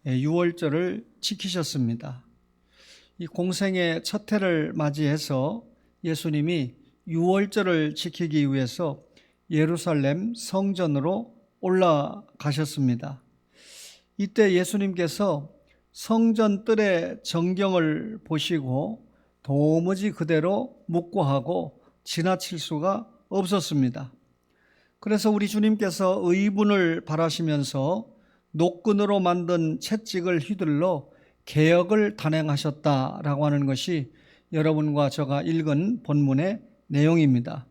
유월절을 지키셨습니다. 이 공생의 첫 해를 맞이해서 예수님이 유월절을 지키기 위해서 예루살렘 성전으로 올라가셨습니다. 이때 예수님께서 성전 뜰의 전경을 보시고 도무지 그대로 묵과하고 지나칠 수가 없었습니다. 그래서 우리 주님께서 의분을 바라시면서 노끈으로 만든 채찍을 휘둘러 개역을 단행하셨다라고 하는 것이 여러분과 제가 읽은 본문의 내용입니다.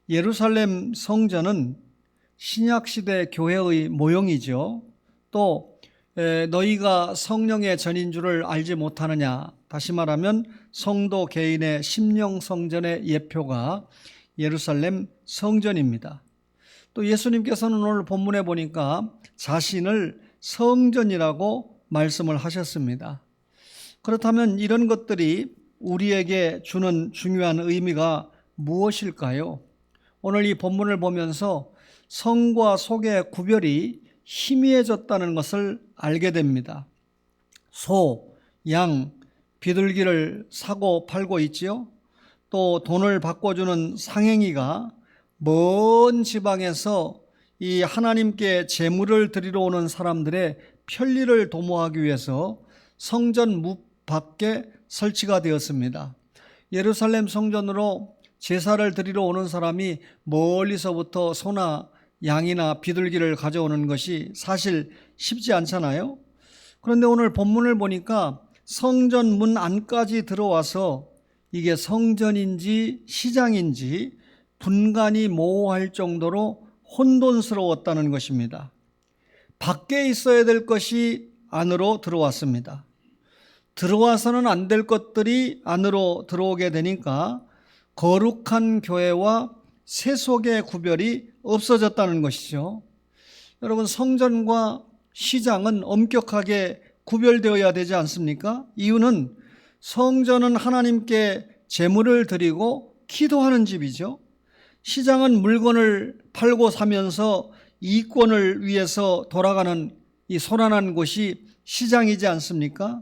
예루살렘 성전은 신약시대 교회의 모형이죠. 또 너희가 성령의 전인 줄을 알지 못하느냐, 다시 말하면 성도 개인의 심령 성전의 예표가 예루살렘 성전입니다. 또 예수님께서는 오늘 본문에 보니까 자신을 성전이라고 말씀을 하셨습니다. 그렇다면 이런 것들이 우리에게 주는 중요한 의미가 무엇일까요? 오늘 이 본문을 보면서 성과 속의 구별이 희미해졌다는 것을 알게 됩니다. 소, 양, 비둘기를 사고 팔고 있지요. 또 돈을 바꿔주는 상행이가 먼 지방에서 이 하나님께 제물을 드리러 오는 사람들의 편리를 도모하기 위해서 성전 문 밖에 설치가 되었습니다. 예루살렘 성전으로 제사를 드리러 오는 사람이 멀리서부터 소나 양이나 비둘기를 가져오는 것이 사실 쉽지 않잖아요. 그런데 오늘 본문을 보니까 성전 문 안까지 들어와서 이게 성전인지 시장인지 분간이 모호할 정도로 혼돈스러웠다는 것입니다. 밖에 있어야 될 것이 안으로 들어왔습니다. 들어와서는 안 될 것들이 안으로 들어오게 되니까 거룩한 교회와 세속의 구별이 없어졌다는 것이죠. 여러분, 성전과 시장은 엄격하게 구별되어야 되지 않습니까? 이유는 성전은 하나님께 제물을 드리고 기도하는 집이죠. 시장은 물건을 팔고 사면서 이권을 위해서 돌아가는 이 소란한 곳이 시장이지 않습니까?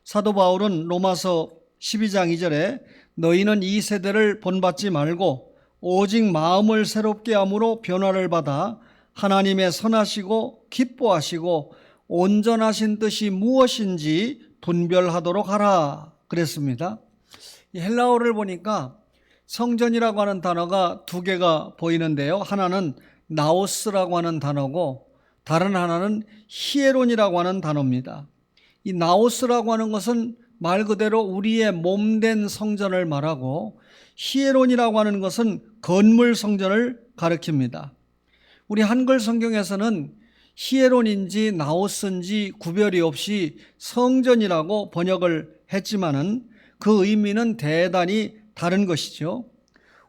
사도 바울은 로마서 12장 2절에 너희는 이 세대를 본받지 말고 오직 마음을 새롭게 함으로 변화를 받아 하나님의 선하시고 기뻐하시고 온전하신 뜻이 무엇인지 분별하도록 하라 그랬습니다. 이 헬라어를 보니까 성전이라고 하는 단어가 두 개가 보이는데요. 하나는 나오스라고 하는 단어고 다른 하나는 히에론이라고 하는 단어입니다. 이 나오스라고 하는 것은 말 그대로 우리의 몸된 성전을 말하고 히에론이라고 하는 것은 건물 성전을 가리킵니다. 우리 한글 성경에서는 히에론인지 나오스인지 구별이 없이 성전이라고 번역을 했지만은 그 의미는 대단히 다른 것이죠.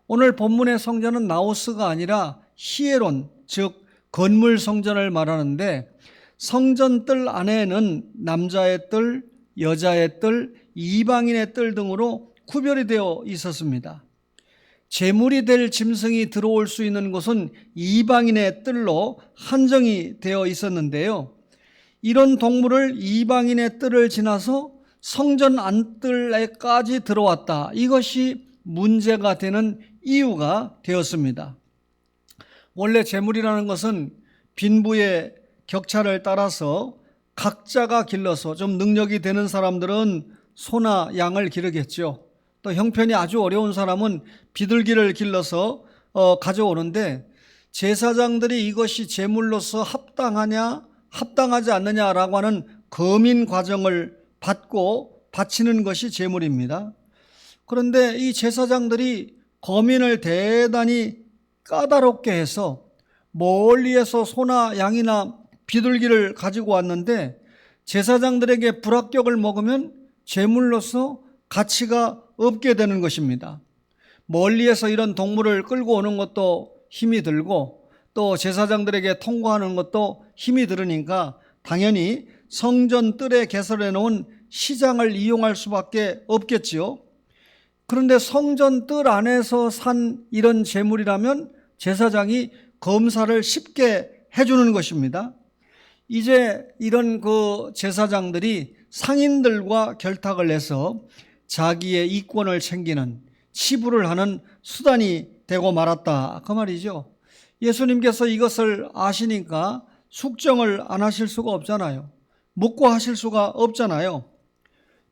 오늘 본문의 성전은 나오스가 아니라 히에론, 즉 건물 성전을 말하는데 성전 뜰 안에는 남자의 뜰, 여자의 뜰, 이방인의 뜰 등으로 구별이 되어 있었습니다. 제물이 될 짐승이 들어올 수 있는 곳은 이방인의 뜰로 한정이 되어 있었는데요. 이런 동물을 이방인의 뜰을 지나서 성전 안뜰에까지 들어왔다. 이것이 문제가 되는 이유가 되었습니다. 원래 제물이라는 것은 빈부의 격차를 따라서 각자가 길러서 좀 능력이 되는 사람들은 소나 양을 기르겠죠. 또 형편이 아주 어려운 사람은 비둘기를 길러서 가져오는데 제사장들이 이것이 제물로서 합당하냐 합당하지 않느냐라고 하는 검인 과정을 받고 바치는 것이 제물입니다. 그런데 이 제사장들이 검인을 대단히 까다롭게 해서 멀리에서 소나 양이나 비둘기를 가지고 왔는데 제사장들에게 불합격을 먹으면 제물로서 가치가 없게 되는 것입니다. 멀리에서 이런 동물을 끌고 오는 것도 힘이 들고 또 제사장들에게 통과하는 것도 힘이 들으니까 당연히 성전 뜰에 개설해 놓은 시장을 이용할 수밖에 없겠지요. 그런데 성전 뜰 안에서 산 이런 제물이라면 제사장이 검사를 쉽게 해주는 것입니다. 이제 이런 그 제사장들이 상인들과 결탁을 해서 자기의 이권을 챙기는, 치부를 하는 수단이 되고 말았다, 그 말이죠. 예수님께서 이것을 아시니까 숙정을 안 하실 수가 없잖아요. 묻고 하실 수가 없잖아요.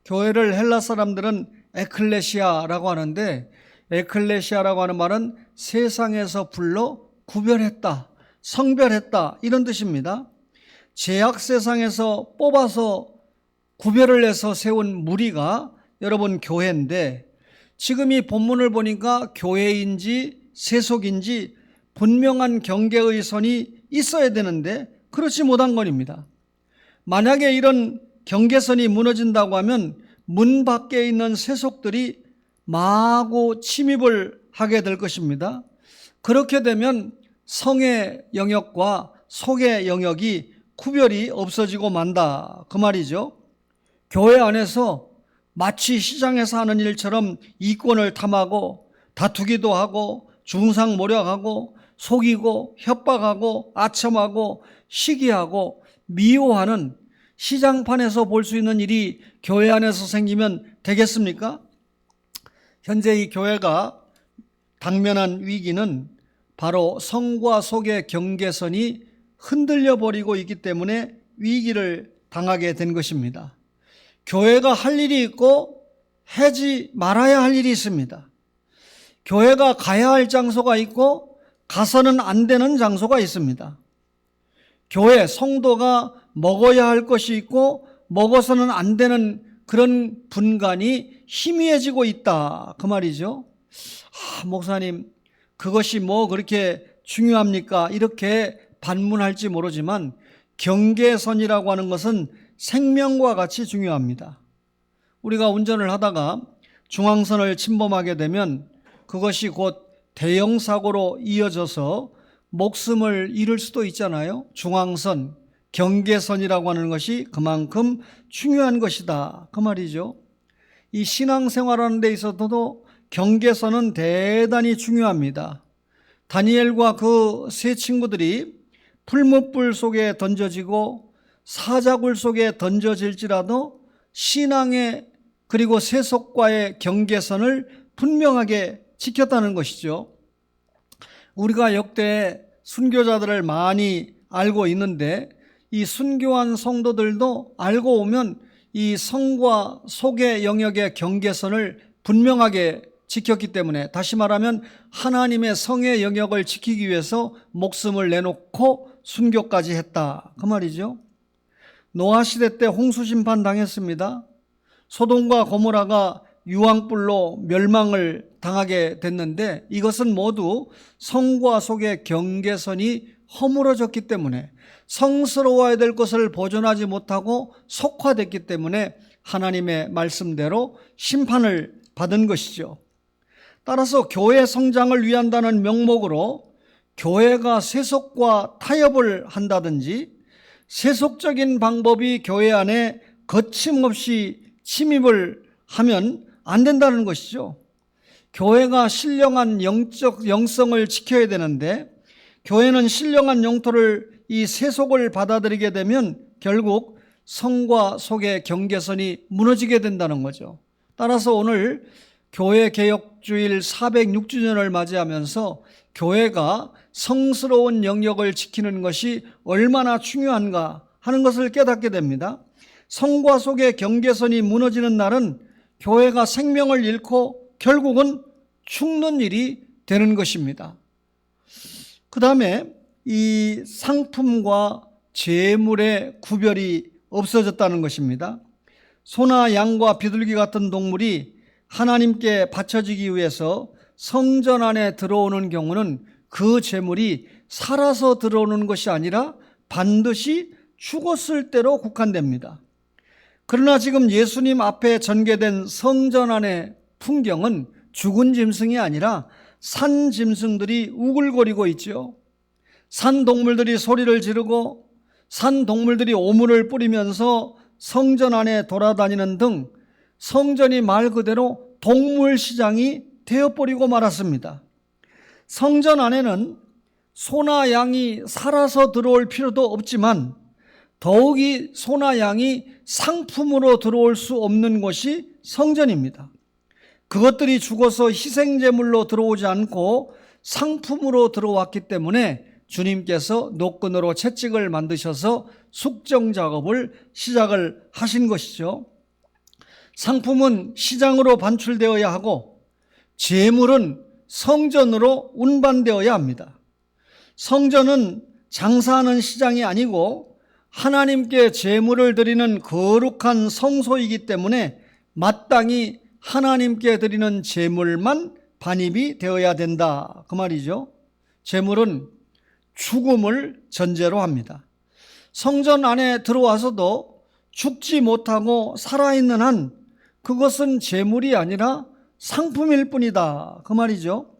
교회를 헬라 사람들은 에클레시아라고 하는데, 에클레시아라고 하는 말은 세상에서 불러 구별했다, 성별했다, 이런 뜻입니다. 죄악 세상에서 뽑아서 구별을 해서 세운 무리가 여러분 교회인데, 지금 이 본문을 보니까 교회인지 세속인지 분명한 경계의 선이 있어야 되는데 그렇지 못한 것입니다. 만약에 이런 경계선이 무너진다고 하면 문 밖에 있는 세속들이 마구 침입을 하게 될 것입니다. 그렇게 되면 성의 영역과 속의 영역이 구별이 없어지고 만다, 그 말이죠. 교회 안에서 마치 시장에서 하는 일처럼 이권을 탐하고 다투기도 하고 중상모략하고 속이고 협박하고 아첨하고 시기하고 미워하는, 시장판에서 볼 수 있는 일이 교회 안에서 생기면 되겠습니까? 현재 이 교회가 당면한 위기는 바로 성과 속의 경계선이 흔들려 버리고 있기 때문에 위기를 당하게 된 것입니다. 교회가 할 일이 있고 하지 말아야 할 일이 있습니다. 교회가 가야 할 장소가 있고 가서는 안 되는 장소가 있습니다. 교회 성도가 먹어야 할 것이 있고 먹어서는 안 되는 그런 분간이 희미해지고 있다, 그 말이죠. 목사님, 그것이 뭐 그렇게 중요합니까? 이렇게 반문할지 모르지만 경계선이라고 하는 것은 생명과 같이 중요합니다. 우리가 운전을 하다가 중앙선을 침범하게 되면 그것이 곧 대형 사고로 이어져서 목숨을 잃을 수도 있잖아요. 중앙선, 경계선이라고 하는 것이 그만큼 중요한 것이다, 그 말이죠. 이 신앙생활하는 데 있어서도 경계선은 대단히 중요합니다. 다니엘과 그 세 친구들이 풀무불 속에 던져지고 사자굴 속에 던져질지라도 신앙의 그리고 세속과의 경계선을 분명하게 지켰다는 것이죠. 우리가 역대 순교자들을 많이 알고 있는데 이 순교한 성도들도 알고 오면 이 성과 속의 영역의 경계선을 분명하게 지켰기 때문에, 다시 말하면 하나님의 성의 영역을 지키기 위해서 목숨을 내놓고 순교까지 했다, 그 말이죠. 노아 시대 때 홍수 심판 당했습니다. 소돔과 고모라가 유황불로 멸망을 당하게 됐는데 이것은 모두 성과 속의 경계선이 허물어졌기 때문에, 성스러워야 될 것을 보존하지 못하고 속화됐기 때문에 하나님의 말씀대로 심판을 받은 것이죠. 따라서 교회 성장을 위한다는 명목으로 교회가 세속과 타협을 한다든지 세속적인 방법이 교회 안에 거침없이 침입을 하면 안 된다는 것이죠. 교회가 신령한 영성을 지켜야 되는데 교회는 신령한 영토를 이 세속을 받아들이게 되면 결국 성과 속의 경계선이 무너지게 된다는 거죠. 따라서 오늘 교회 개혁주일 406주년을 맞이하면서 교회가 성스러운 영역을 지키는 것이 얼마나 중요한가 하는 것을 깨닫게 됩니다. 성과 속의 경계선이 무너지는 날은 교회가 생명을 잃고 결국은 죽는 일이 되는 것입니다. 그 다음에 이 상품과 재물의 구별이 없어졌다는 것입니다. 소나 양과 비둘기 같은 동물이 하나님께 바쳐지기 위해서 성전 안에 들어오는 경우는 그 재물이 살아서 들어오는 것이 아니라 반드시 죽었을 때로 국한됩니다. 그러나 지금 예수님 앞에 전개된 성전 안의 풍경은 죽은 짐승이 아니라 산 짐승들이 우글거리고 있죠. 산 동물들이 소리를 지르고 산 동물들이 오물을 뿌리면서 성전 안에 돌아다니는 등 성전이 말 그대로 동물 시장이 되어버리고 말았습니다. 성전 안에는 소나 양이 살아서 들어올 필요도 없지만 더욱이 소나 양이 상품으로 들어올 수 없는 곳이 성전입니다. 그것들이 죽어서 희생제물로 들어오지 않고 상품으로 들어왔기 때문에 주님께서 노끈으로 채찍을 만드셔서 숙정 작업을 시작을 하신 것이죠. 상품은 시장으로 반출되어야 하고 제물은 성전으로 운반되어야 합니다. 성전은 장사하는 시장이 아니고 하나님께 제물을 드리는 거룩한 성소이기 때문에 마땅히 하나님께 드리는 제물만 반입이 되어야 된다, 그 말이죠. 제물은 죽음을 전제로 합니다. 성전 안에 들어와서도 죽지 못하고 살아있는 한 그것은 제물이 아니라 상품일 뿐이다, 그 말이죠.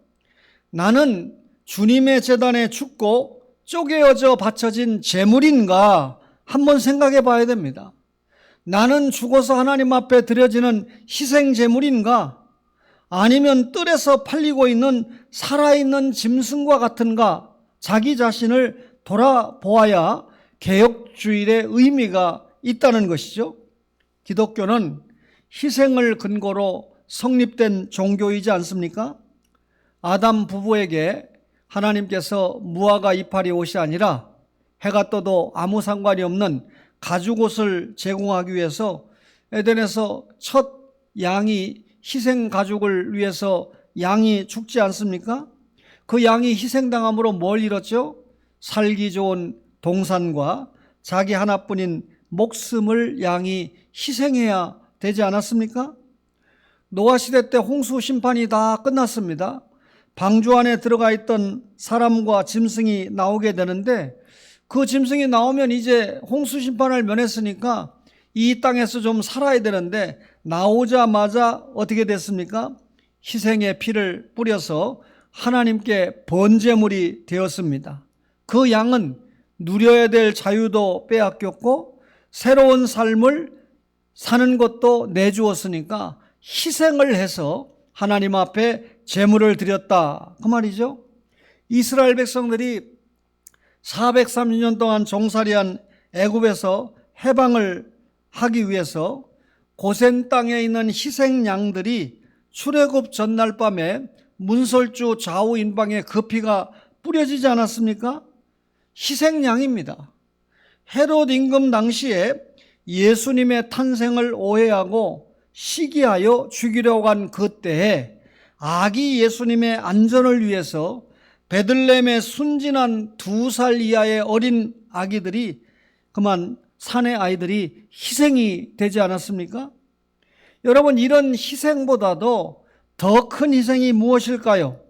나는 주님의 제단에 죽고 쪼개어져 바쳐진 제물인가 한번 생각해 봐야 됩니다. 나는 죽어서 하나님 앞에 드려지는 희생 제물인가? 아니면 뜰에서 팔리고 있는 살아있는 짐승과 같은가? 자기 자신을 돌아보아야 개역주일의 의미가 있다는 것이죠. 기독교는 희생을 근거로 성립된 종교이지 않습니까? 아담 부부에게 하나님께서 무화과 이파리 옷이 아니라 해가 떠도 아무 상관이 없는 가죽옷을 제공하기 위해서 에덴에서 첫 양이 희생 가죽을 위해서 양이 죽지 않습니까? 그 양이 희생당함으로 뭘 잃었죠? 살기 좋은 동산과 자기 하나뿐인 목숨을 양이 희생해야 되지 않았습니까? 노아 시대 때 홍수 심판이 다 끝났습니다. 방주 안에 들어가 있던 사람과 짐승이 나오게 되는데 그 짐승이 나오면 이제 홍수 심판을 면했으니까 이 땅에서 좀 살아야 되는데 나오자마자 어떻게 됐습니까? 희생의 피를 뿌려서 하나님께 번제물이 되었습니다. 그 양은 누려야 될 자유도 빼앗겼고 새로운 삶을 사는 것도 내주었으니까 희생을 해서 하나님 앞에 제물을 드렸다, 그 말이죠. 이스라엘 백성들이 430년 동안 종살이한 애굽에서 해방을 하기 위해서 고센 땅에 있는 희생 양들이 출애굽 전날 밤에 문설주 좌우 인방에 그 피가 뿌려지지 않았습니까? 희생 양입니다. 헤롯 임금 당시에 예수님의 탄생을 오해하고 시기하여 죽이려고 한 그때에 아기 예수님의 안전을 위해서 베들레헴에 순진한 2살 이하의 어린 아기들이 그만 산의 아이들이 희생이 되지 않았습니까? 여러분, 이런 희생보다도 더 큰 희생이 무엇일까요?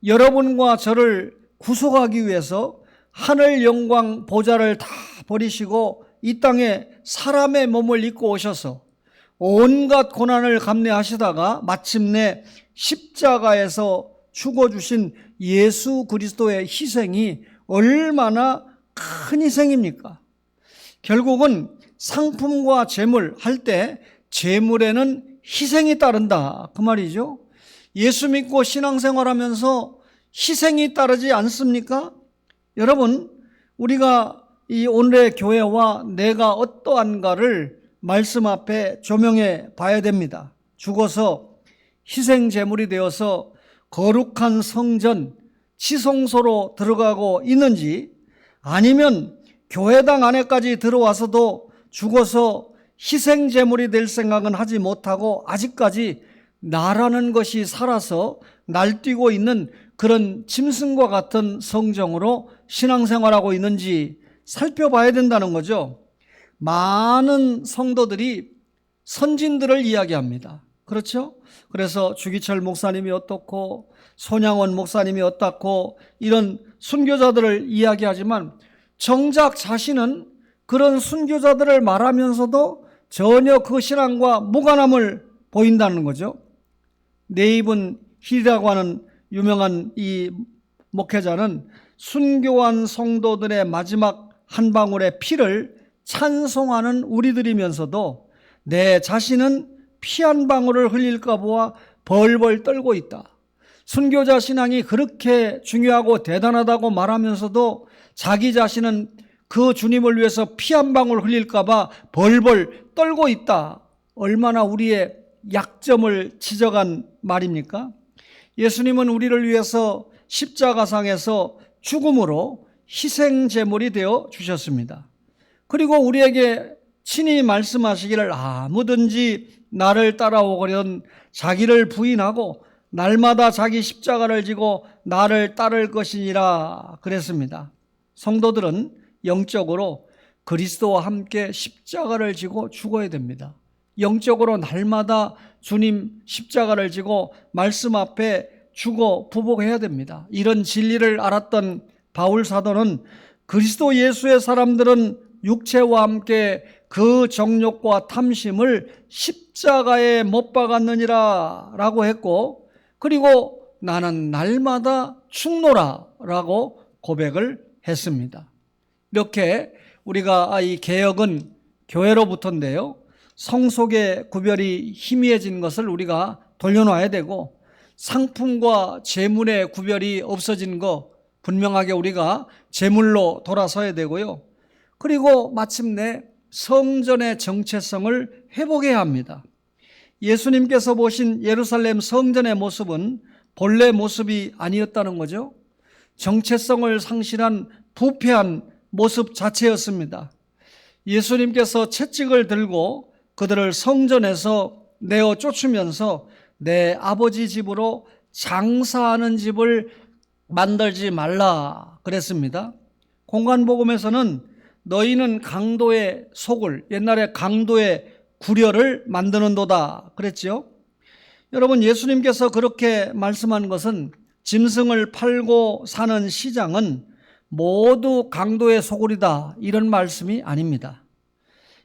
여러분과 저를 구속하기 위해서 하늘 영광 보좌를 다 버리시고 이 땅에 사람의 몸을 입고 오셔서 온갖 고난을 감내하시다가 마침내 십자가에서 죽어주신 예수 그리스도의 희생이 얼마나 큰 희생입니까? 결국은 상품과 재물 할 때 재물에는 희생이 따른다, 그 말이죠. 예수 믿고 신앙생활하면서 희생이 따르지 않습니까? 여러분, 우리가 이 오늘의 교회와 내가 어떠한가를 말씀 앞에 조명해 봐야 됩니다. 죽어서 희생 제물이 되어서 거룩한 성전, 지성소로 들어가고 있는지 아니면 교회당 안에까지 들어와서도 죽어서 희생 제물이 될 생각은 하지 못하고 아직까지 나라는 것이 살아서 날뛰고 있는 그런 짐승과 같은 성정으로 신앙생활하고 있는지 살펴봐야 된다는 거죠. 많은 성도들이 선진들을 이야기합니다. 그렇죠? 그래서 주기철 목사님이 어떻고 손양원 목사님이 어떻고 이런 순교자들을 이야기하지만 정작 자신은 그런 순교자들을 말하면서도 전혀 그 신앙과 무관함을 보인다는 거죠. 네이븐 힐이라고 하는 유명한 이 목회자는 순교한 성도들의 마지막 한 방울의 피를 찬송하는 우리들이면서도 내 자신은 피 한 방울을 흘릴까 보아 벌벌 떨고 있다. 순교자 신앙이 그렇게 중요하고 대단하다고 말하면서도 자기 자신은 그 주님을 위해서 피 한 방울 흘릴까 봐 벌벌 떨고 있다. 얼마나 우리의 약점을 지적한 말입니까? 예수님은 우리를 위해서 십자가상에서 죽음으로 희생제물이 되어 주셨습니다. 그리고 우리에게 친히 말씀하시기를 아무든지 나를 따라오거든 자기를 부인하고 날마다 자기 십자가를 지고 나를 따를 것이니라 그랬습니다. 성도들은 영적으로 그리스도와 함께 십자가를 지고 죽어야 됩니다. 영적으로 날마다 주님 십자가를 지고 말씀 앞에 죽어 부복해야 됩니다. 이런 진리를 알았던 바울 사도는 그리스도 예수의 사람들은 육체와 함께 그 정욕과 탐심을 십자가에 못 박았느니라 라고 했고, 그리고 나는 날마다 죽노라 라고 고백을 했습니다. 이렇게 우리가 이 개혁은 교회로부터인데요, 성속의 구별이 희미해진 것을 우리가 돌려놔야 되고, 상품과 재물의 구별이 없어진 거 분명하게 우리가 재물로 돌아서야 되고요. 그리고 마침내 성전의 정체성을 회복해야 합니다. 예수님께서 보신 예루살렘 성전의 모습은 본래 모습이 아니었다는 거죠. 정체성을 상실한 부패한 모습 자체였습니다. 예수님께서 채찍을 들고 그들을 성전에서 내어 쫓으면서 내 아버지 집으로 장사하는 집을 만들지 말라 그랬습니다. 공관복음에서는 너희는 강도의 속을, 옛날에 강도의 구려를 만드는도다 그랬죠. 여러분, 예수님께서 그렇게 말씀한 것은 짐승을 팔고 사는 시장은 모두 강도의 소굴이다 이런 말씀이 아닙니다.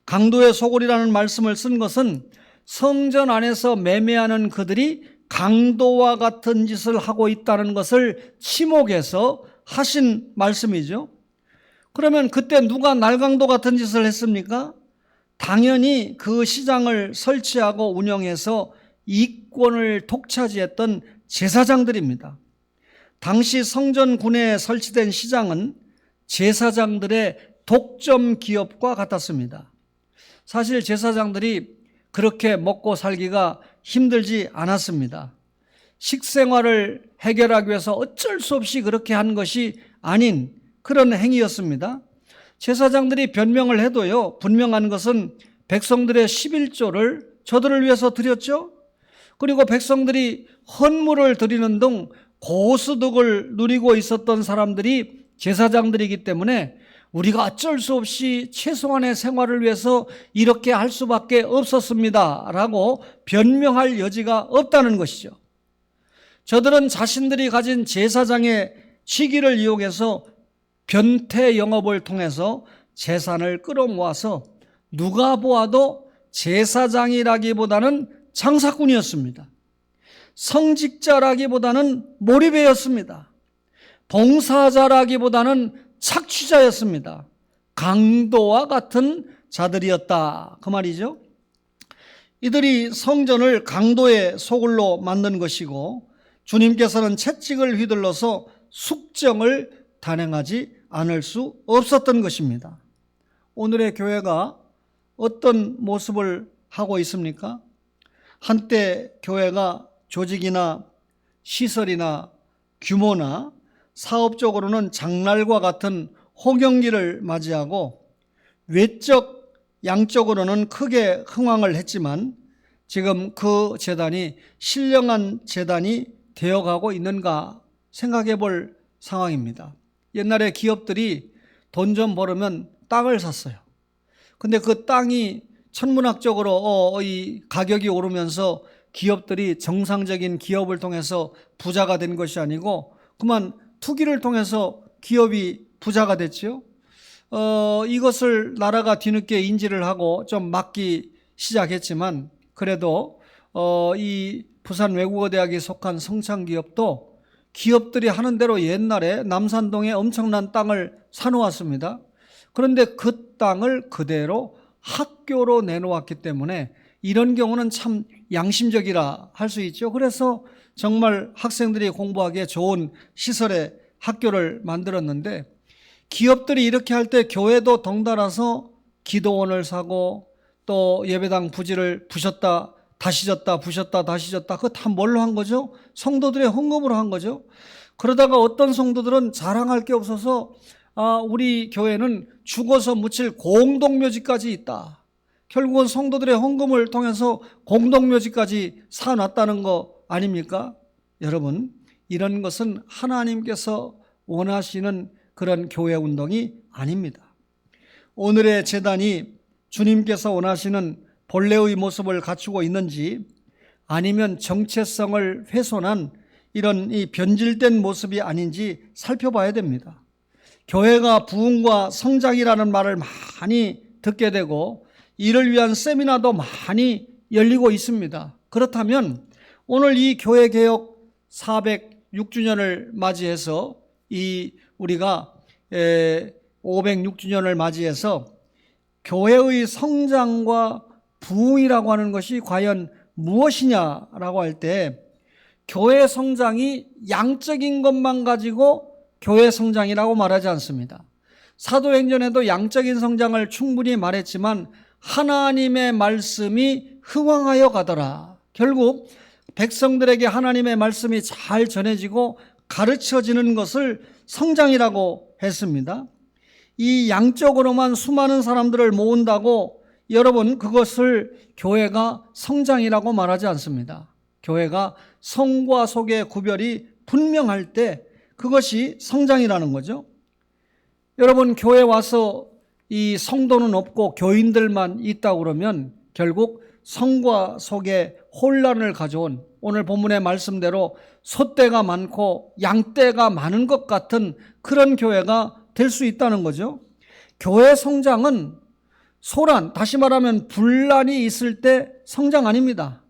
강도의 소굴이라는 말씀을 쓴 것은 성전 안에서 매매하는 그들이 강도와 같은 짓을 하고 있다는 것을 지목해서 하신 말씀이죠. 그러면 그때 누가 날강도 같은 짓을 했습니까? 당연히 그 시장을 설치하고 운영해서 이권을 독차지했던 제사장들입니다. 당시 성전 군에 설치된 시장은 제사장들의 독점 기업과 같았습니다. 사실 제사장들이 그렇게 먹고 살기가 힘들지 않았습니다. 식생활을 해결하기 위해서 어쩔 수 없이 그렇게 한 것이 아닌 그런 행위였습니다. 제사장들이 변명을 해도요, 분명한 것은 백성들의 11조를 저들을 위해서 드렸죠. 그리고 백성들이 헌물을 드리는 등 고소득을 누리고 있었던 사람들이 제사장들이기 때문에 우리가 어쩔 수 없이 최소한의 생활을 위해서 이렇게 할 수밖에 없었습니다 라고 변명할 여지가 없다는 것이죠. 저들은 자신들이 가진 제사장의 직위를 이용해서 변태 영업을 통해서 재산을 끌어모아서 누가 보아도 제사장이라기보다는 장사꾼이었습니다. 성직자라기보다는 몰입배였습니다. 봉사자라기보다는 착취자였습니다. 강도와 같은 자들이었다 그 말이죠. 이들이 성전을 강도의 소굴로 만든 것이고, 주님께서는 채찍을 휘둘러서 숙정을 단행하지 않을 수 없었던 것입니다. 오늘의 교회가 어떤 모습을 하고 있습니까? 한때 교회가 조직이나 시설이나 규모나 사업적으로는 장날과 같은 홍역기를 맞이하고 외적 양적으로는 크게 흥황을 했지만 지금 그 재단이 신령한 재단이 되어가고 있는가 생각해 볼 상황입니다. 옛날에 기업들이 돈 좀 벌으면 땅을 샀어요. 근데 그 땅이 천문학적으로 이 가격이 오르면서 기업들이 정상적인 기업을 통해서 부자가 된 것이 아니고 그만 투기를 통해서 기업이 부자가 됐죠. 이것을 나라가 뒤늦게 인지를 하고 좀 막기 시작했지만 그래도 이 부산 외국어대학에 속한 성창기업도 기업들이 하는 대로 옛날에 남산동에 엄청난 땅을 사놓았습니다. 그런데 그 땅을 그대로 학교로 내놓았기 때문에 이런 경우는 참 양심적이라 할 수 있죠. 그래서 정말 학생들이 공부하기에 좋은 시설의 학교를 만들었는데 기업들이 이렇게 할 때 교회도 덩달아서 기도원을 사고 또 예배당 부지를 부셨다 다시 졌다 부셨다 다시 졌다. 그거 다 뭘로 한 거죠? 성도들의 헌금으로 한 거죠. 그러다가 어떤 성도들은 자랑할 게 없어서 우리 교회는 죽어서 묻힐 공동묘지까지 있다. 결국은 성도들의 헌금을 통해서 공동묘지까지 사놨다는 거 아닙니까? 여러분, 이런 것은 하나님께서 원하시는 그런 교회 운동이 아닙니다. 오늘의 제단이 주님께서 원하시는 본래의 모습을 갖추고 있는지 아니면 정체성을 훼손한 이런 이 변질된 모습이 아닌지 살펴봐야 됩니다. 교회가 부흥과 성장이라는 말을 많이 듣게 되고 이를 위한 세미나도 많이 열리고 있습니다. 그렇다면 오늘 이 교회개혁 406주년을 맞이해서 우리가 506주년을 맞이해서 교회의 성장과 부흥이라고 하는 것이 과연 무엇이냐라고 할 때 교회 성장이 양적인 것만 가지고 교회 성장이라고 말하지 않습니다. 사도행전에도 양적인 성장을 충분히 말했지만 하나님의 말씀이 흥왕하여 가더라. 결국 백성들에게 하나님의 말씀이 잘 전해지고 가르쳐지는 것을 성장이라고 했습니다. 이 양적으로만 수많은 사람들을 모은다고 여러분 그것을 교회가 성장이라고 말하지 않습니다. 교회가 성과 속의 구별이 분명할 때 그것이 성장이라는 거죠. 여러분 교회 와서 이 성도는 없고 교인들만 있다고 그러면 결국 성과 속에 혼란을 가져온 오늘 본문의 말씀대로 소떼가 많고 양떼가 많은 것 같은 그런 교회가 될 수 있다는 거죠. 교회 성장은 소란, 다시 말하면 분란이 있을 때 성장 아닙니다.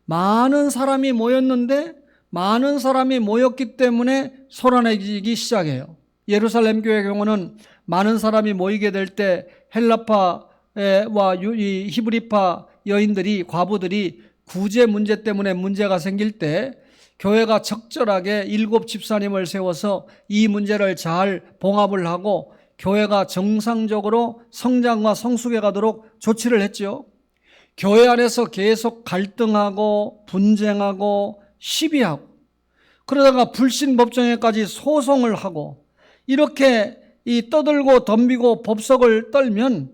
많은 사람이 모였는데 많은 사람이 모였기 때문에 소란해지기 시작해요. 예루살렘 교회 경우는 많은 사람이 모이게 될 때 헬라파와 히브리파 여인들이 과부들이 구제 문제 때문에 문제가 생길 때 교회가 적절하게 7 집사님을 세워서 이 문제를 잘 봉합을 하고 교회가 정상적으로 성장과 성숙해 가도록 조치를 했죠. 교회 안에서 계속 갈등하고 분쟁하고 시비하고 그러다가 불신법정에까지 소송을 하고 이렇게 떠들고 덤비고 법석을 떨면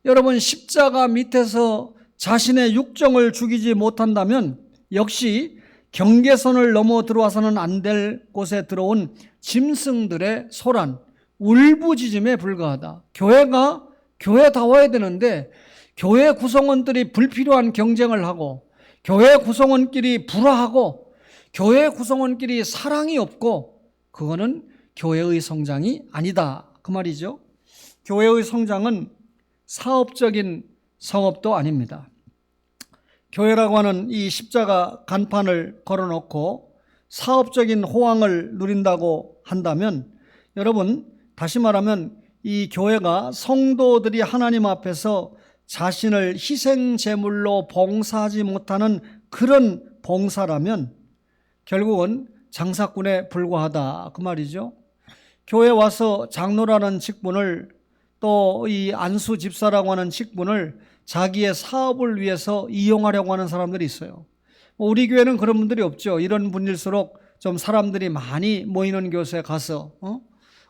여러분 십자가 밑에서 자신의 육정을 죽이지 못한다면 역시 경계선을 넘어 들어와서는 안 될 곳에 들어온 짐승들의 소란, 울부짖음에 불과하다. 교회가 교회다워야 되는데 교회 구성원들이 불필요한 경쟁을 하고 교회 구성원끼리 불화하고 교회 구성원끼리 사랑이 없고 그거는 교회의 성장이 아니다. 그 말이죠. 교회의 성장은 사업적인 성업도 아닙니다. 교회라고 하는 이 십자가 간판을 걸어놓고 사업적인 호황을 누린다고 한다면 여러분 다시 말하면 이 교회가 성도들이 하나님 앞에서 자신을 희생 제물로 봉사하지 못하는 그런 봉사라면 결국은 장사꾼에 불과하다 그 말이죠. 교회 와서 장로라는 직분을 또 이 안수 집사라고 하는 직분을 자기의 사업을 위해서 이용하려고 하는 사람들이 있어요. 우리 교회는 그런 분들이 없죠. 이런 분일수록 좀 사람들이 많이 모이는 곳에 가서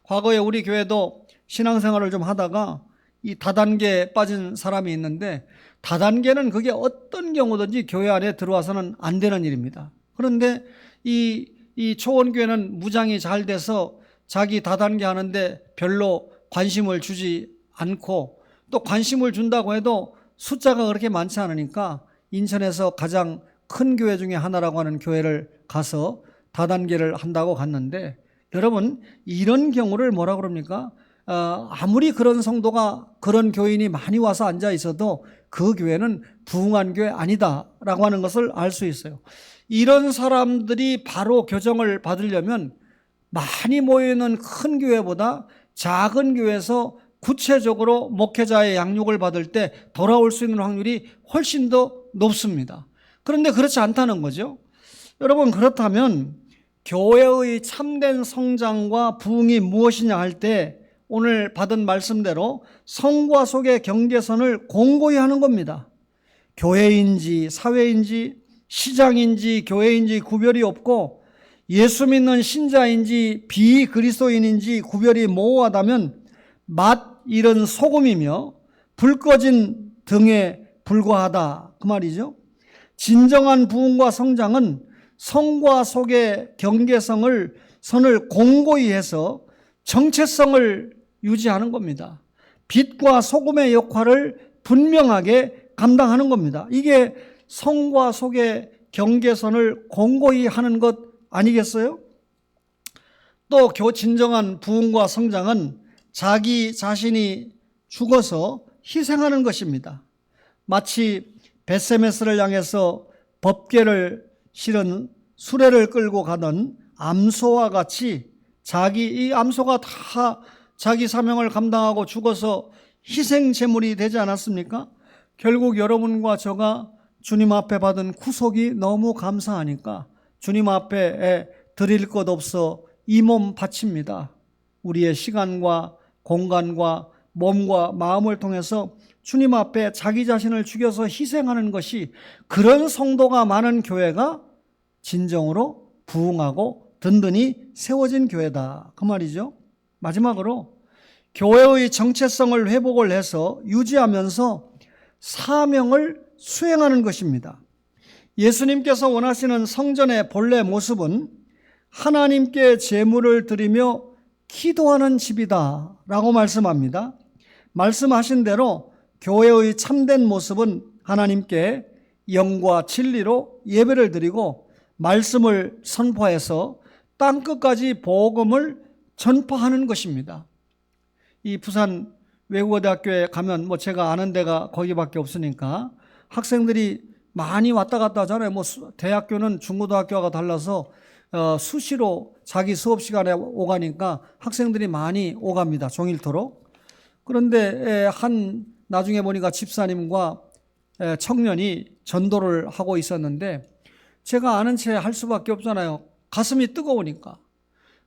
과거에 우리 교회도 신앙생활을 좀 하다가 이 다단계에 빠진 사람이 있는데 다단계는 그게 어떤 경우든지 교회 안에 들어와서는 안 되는 일입니다. 그런데 이 초원교회는 무장이 잘 돼서 자기 다단계 하는데 별로 관심을 주지 않고 또 관심을 준다고 해도 숫자가 그렇게 많지 않으니까 인천에서 가장 큰 교회 중에 하나라고 하는 교회를 가서 다단계를 한다고 갔는데 여러분 이런 경우를 뭐라 그럽니까? 아무리 그런 성도가 그런 교인이 많이 와서 앉아 있어도 그 교회는 부흥한 교회 아니다라고 하는 것을 알 수 있어요. 이런 사람들이 바로 교정을 받으려면 많이 모여있는 큰 교회보다 작은 교회에서 구체적으로 목회자의 양육을 받을 때 돌아올 수 있는 확률이 훨씬 더 높습니다. 그런데 그렇지 않다는 거죠. 여러분 그렇다면 교회의 참된 성장과 부흥이 무엇이냐 할 때 오늘 받은 말씀대로 성과 속의 경계선을 공고히 하는 겁니다. 교회인지 사회인지 시장인지 교회인지 구별이 없고 예수 믿는 신자인지 비그리스도인인지 구별이 모호하다면 맛 잃은 소금이며 불 꺼진 등에 불과하다 그 말이죠. 진정한 부흥과 성장은 성과 속의 선을 공고히 해서 정체성을 유지하는 겁니다. 빛과 소금의 역할을 분명하게 감당하는 겁니다. 이게 성과 속의 경계선을 공고히 하는 것 아니겠어요? 또 진정한 부흥과 성장은 자기 자신이 죽어서 희생하는 것입니다. 마치 벳세메스를 향해서 법궤를 실은 수레를 끌고 가던 암소와 같이 이 암소가 다 자기 사명을 감당하고 죽어서 희생 제물이 되지 않았습니까? 결국 여러분과 저가 주님 앞에 받은 구속이 너무 감사하니까 주님 앞에 드릴 것 없어 이 몸 바칩니다. 우리의 시간과 공간과 몸과 마음을 통해서 주님 앞에 자기 자신을 죽여서 희생하는 것이, 그런 성도가 많은 교회가 진정으로 부흥하고 든든히 세워진 교회다 그 말이죠. 마지막으로 교회의 정체성을 회복을 해서 유지하면서 사명을 수행하는 것입니다. 예수님께서 원하시는 성전의 본래 모습은 하나님께 제물을 드리며 기도하는 집이다 라고 말씀합니다. 말씀하신 대로 교회의 참된 모습은 하나님께 영과 진리로 예배를 드리고 말씀을 선포해서 땅끝까지 복음을 전파하는 것입니다. 이 부산 외국어대학교에 가면 제가 아는 데가 거기밖에 없으니까 학생들이 많이 왔다 갔다 하잖아요. 대학교는 중고등학교가 달라서 수시로 자기 수업 시간에 오가니까 학생들이 많이 오갑니다. 종일토록. 그런데 나중에 보니까 집사님과 청년이 전도를 하고 있었는데 제가 아는 채 할 수밖에 없잖아요. 가슴이 뜨거우니까.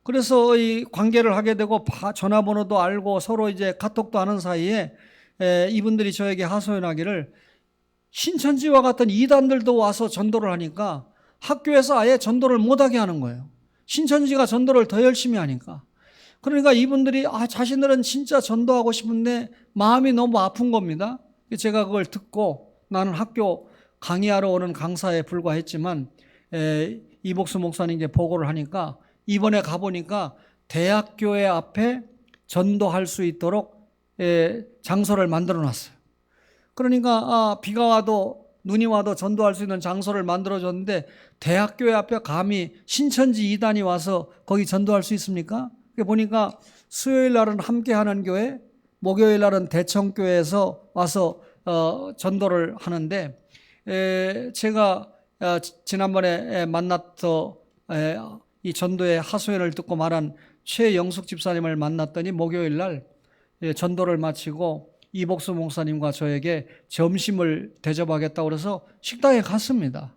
그래서 이 관계를 하게 되고 전화번호도 알고 서로 이제 카톡도 하는 사이에 이분들이 저에게 하소연하기를 신천지와 같은 이단들도 와서 전도를 하니까 학교에서 아예 전도를 못하게 하는 거예요. 신천지가 전도를 더 열심히 하니까. 그러니까 이분들이 자신들은 진짜 전도하고 싶은데 마음이 너무 아픈 겁니다. 제가 그걸 듣고 나는 학교 강의하러 오는 강사에 불과했지만 이복수 목사님께 보고를 하니까 이번에 가보니까 대학교의 앞에 전도할 수 있도록 장소를 만들어 놨어요. 그러니까 비가 와도 눈이 와도 전도할 수 있는 장소를 만들어줬는데 대학교의 앞에 감히 신천지 이단이 와서 거기 전도할 수 있습니까? 보니까 수요일 날은 함께하는 교회, 목요일 날은 대청교회에서 와서 전도를 하는데 제가 지난번에 만났던 이 전도의 하소연을 듣고 말한 최영숙 집사님을 만났더니 목요일 날 전도를 마치고 이복수 목사님과 저에게 점심을 대접하겠다고 그래서 식당에 갔습니다.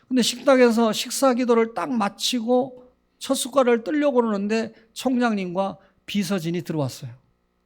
근데 식당에서 식사 기도를 딱 마치고 첫 숟갈을 뜨려고 그러는데 총장님과 비서진이 들어왔어요.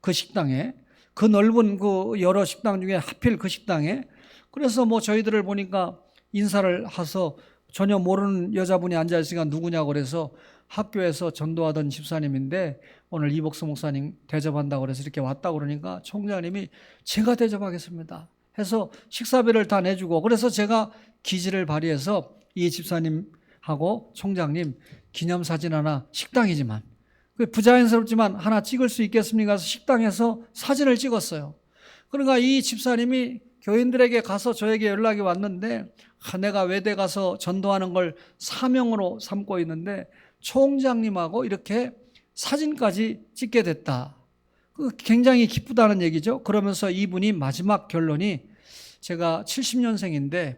그 식당에, 그 넓은 그 여러 식당 중에 하필 그 식당에. 그래서 저희들을 보니까 인사를 해서 전혀 모르는 여자분이 앉아있으니까 누구냐고 그래서 학교에서 전도하던 집사님인데 오늘 이복수 목사님 대접한다고 그래서 이렇게 왔다고 그러니까 총장님이 제가 대접하겠습니다 해서 식사비를 다 내주고, 그래서 제가 기지를 발휘해서 이 집사님하고 총장님 기념사진 하나, 식당이지만 부자연스럽지만 하나 찍을 수 있겠습니까? 해서 식당에서 사진을 찍었어요. 그러니까 이 집사님이 교인들에게 가서 저에게 연락이 왔는데 내가 외대 가서 전도하는 걸 사명으로 삼고 있는데 총장님하고 이렇게 사진까지 찍게 됐다. 굉장히 기쁘다는 얘기죠. 그러면서 이분이 마지막 결론이 제가 70년생인데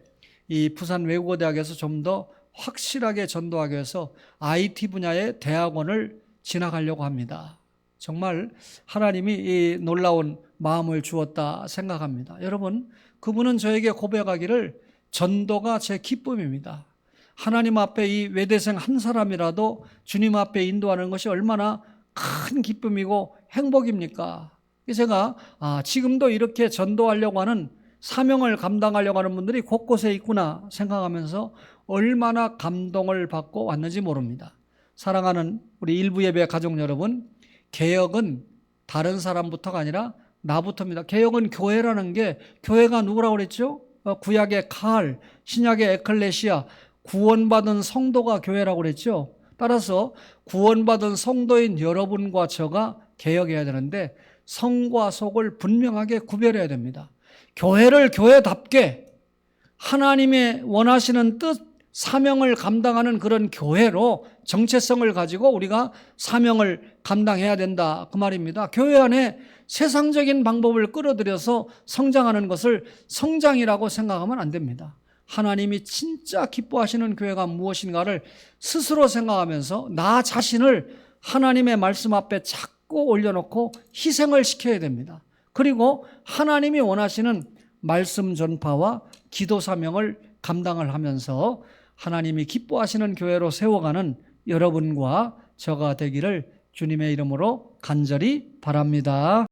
이 부산 외국어대학에서 좀 더 확실하게 전도하기 위해서 IT 분야의 대학원을 진학하려고 합니다. 정말 하나님이 이 놀라운 마음을 주었다 생각합니다. 여러분, 그분은 저에게 고백하기를 전도가 제 기쁨입니다. 하나님 앞에 이 외대생 한 사람이라도 주님 앞에 인도하는 것이 얼마나 큰 기쁨이고 행복입니까? 제가 지금도 이렇게 전도하려고 하는 사명을 감당하려고 하는 분들이 곳곳에 있구나 생각하면서 얼마나 감동을 받고 왔는지 모릅니다. 사랑하는 우리 일부 예배 가족 여러분, 개혁은 다른 사람부터가 아니라 나부터입니다. 개혁은 교회라는 게, 교회가 누구라고 그랬죠? 구약의 칼, 신약의 에클레시아, 구원받은 성도가 교회라고 그랬죠. 따라서 구원받은 성도인 여러분과 저가 개혁해야 되는데 성과 속을 분명하게 구별해야 됩니다. 교회를 교회답게 하나님의 원하시는 뜻, 사명을 감당하는 그런 교회로 정체성을 가지고 우리가 사명을 감당해야 된다, 그 말입니다. 교회 안에 세상적인 방법을 끌어들여서 성장하는 것을 성장이라고 생각하면 안 됩니다. 하나님이 진짜 기뻐하시는 교회가 무엇인가를 스스로 생각하면서 나 자신을 하나님의 말씀 앞에 자꾸 올려놓고 희생을 시켜야 됩니다. 그리고 하나님이 원하시는 말씀 전파와 기도 사명을 감당을 하면서 하나님이 기뻐하시는 교회로 세워가는 여러분과 저가 되기를 주님의 이름으로 간절히 바랍니다.